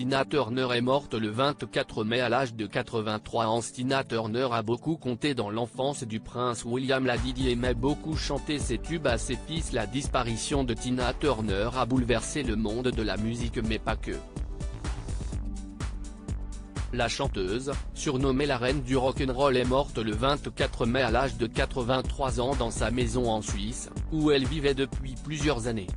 Tina Turner est morte le 24 mai à l'âge de 83 ans. Tina Turner a beaucoup compté dans l'enfance du prince William. La Didi aimait beaucoup chanter ses tubes à ses fils. La disparition de Tina Turner a bouleversé le monde de la musique mais pas que. La chanteuse, surnommée la reine du rock'n'roll, est morte le 24 mai à l'âge de 83 ans dans sa maison en Suisse, où elle vivait depuis plusieurs années.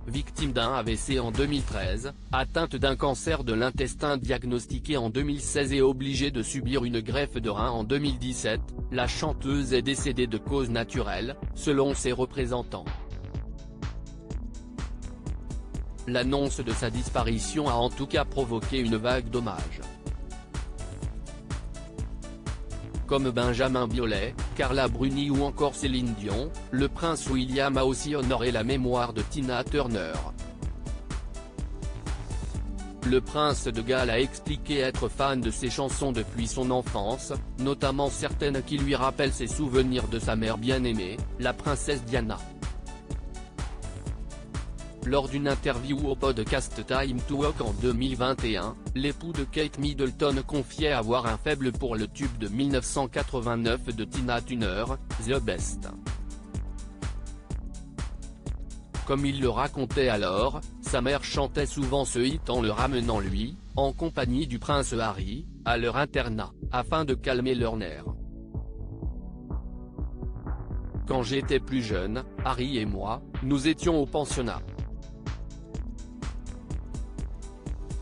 Victime d'un AVC en 2013, atteinte d'un cancer de l'intestin diagnostiqué en 2016 et obligée de subir une greffe de rein en 2017, la chanteuse est décédée de cause naturelle, selon ses représentants. L'annonce de sa disparition a en tout cas provoqué une vague d'hommages. Comme Benjamin Biolay, Carla Bruni ou encore Céline Dion, le prince William a aussi honoré la mémoire de Tina Turner. Le prince de Galles a expliqué être fan de ses chansons depuis son enfance, notamment certaines qui lui rappellent ses souvenirs de sa mère bien-aimée, la princesse Diana. Lors d'une interview au podcast Time to Rock en 2021, l'époux de Kate Middleton confiait avoir un faible pour le tube de 1989 de Tina Turner, The Best. Comme il le racontait alors, sa mère chantait souvent ce hit en le ramenant lui, en compagnie du prince Harry, à leur internat, afin de calmer leurs nerfs. Quand j'étais plus jeune, Harry et moi, nous étions au pensionnat.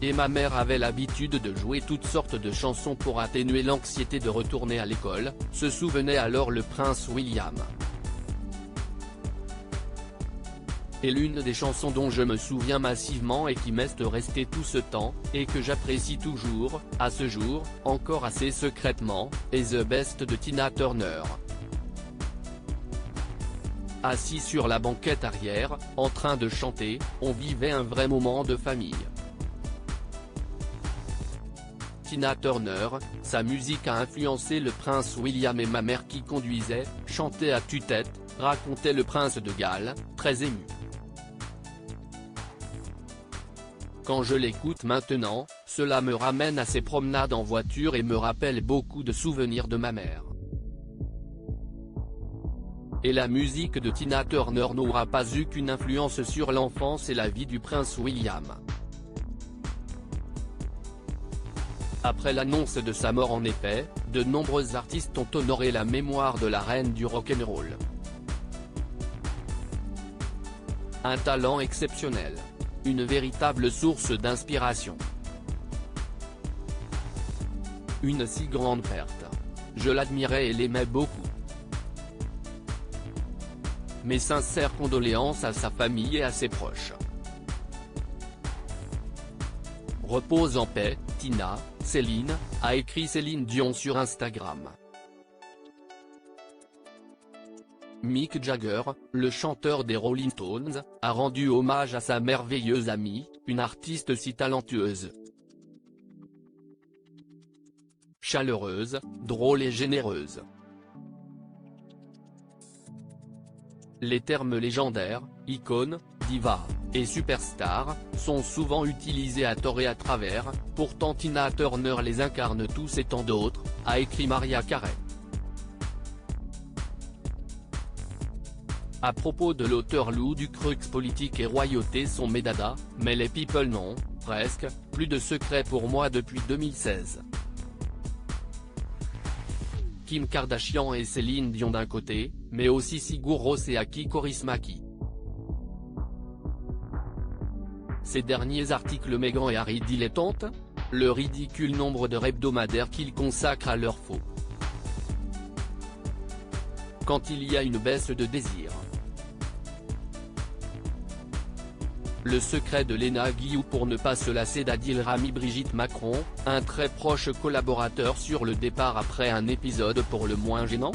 Et ma mère avait l'habitude de jouer toutes sortes de chansons pour atténuer l'anxiété de retourner à l'école, se souvenait alors le prince William. Et l'une des chansons dont je me souviens massivement et qui m'est restée tout ce temps, et que j'apprécie toujours, à ce jour, encore assez secrètement, est The Best de Tina Turner. Assis sur la banquette arrière, en train de chanter, on vivait un vrai moment de famille. Tina Turner, sa musique a influencé le prince William et ma mère qui conduisait, chantait à tue-tête, racontait le prince de Galles, très ému. Quand je l'écoute maintenant, cela me ramène à ces promenades en voiture et me rappelle beaucoup de souvenirs de ma mère. Et la musique de Tina Turner n'aura pas eu qu'une influence sur l'enfance et la vie du prince William. Après l'annonce de sa mort en effet, de nombreux artistes ont honoré la mémoire de la reine du rock'n'roll. Un talent exceptionnel. Une véritable source d'inspiration. Une si grande perte. Je l'admirais et l'aimais beaucoup. Mes sincères condoléances à sa famille et à ses proches. Repose en paix, Tina, Céline, a écrit Céline Dion sur Instagram. Mick Jagger, le chanteur des Rolling Stones, a rendu hommage à sa merveilleuse amie, une artiste si talentueuse. Chaleureuse, drôle et généreuse. Les termes légendaires, icône, diva, et superstar, sont souvent utilisés à tort et à travers, pourtant Tina Turner les incarne tous et tant d'autres, a écrit Mariah Carey. À propos de l'auteur Lou Ducreux, politique et royauté sont mes dadas, mais les people non, presque, plus de secret pour moi depuis 2016. Kim Kardashian et Céline Dion d'un côté, mais aussi Sigur Rós et Aki Kaurismäki. Ces derniers articles Meghan et Harry dilettantes, le ridicule nombre d'heures hebdomadaires qu'ils consacrent à leur faux. Quand il y a une baisse de désir. Le secret de Léna Guillou pour ne pas se lasser d'Adil Rami. Brigitte Macron, un très proche collaborateur sur le départ après un épisode pour le moins gênant.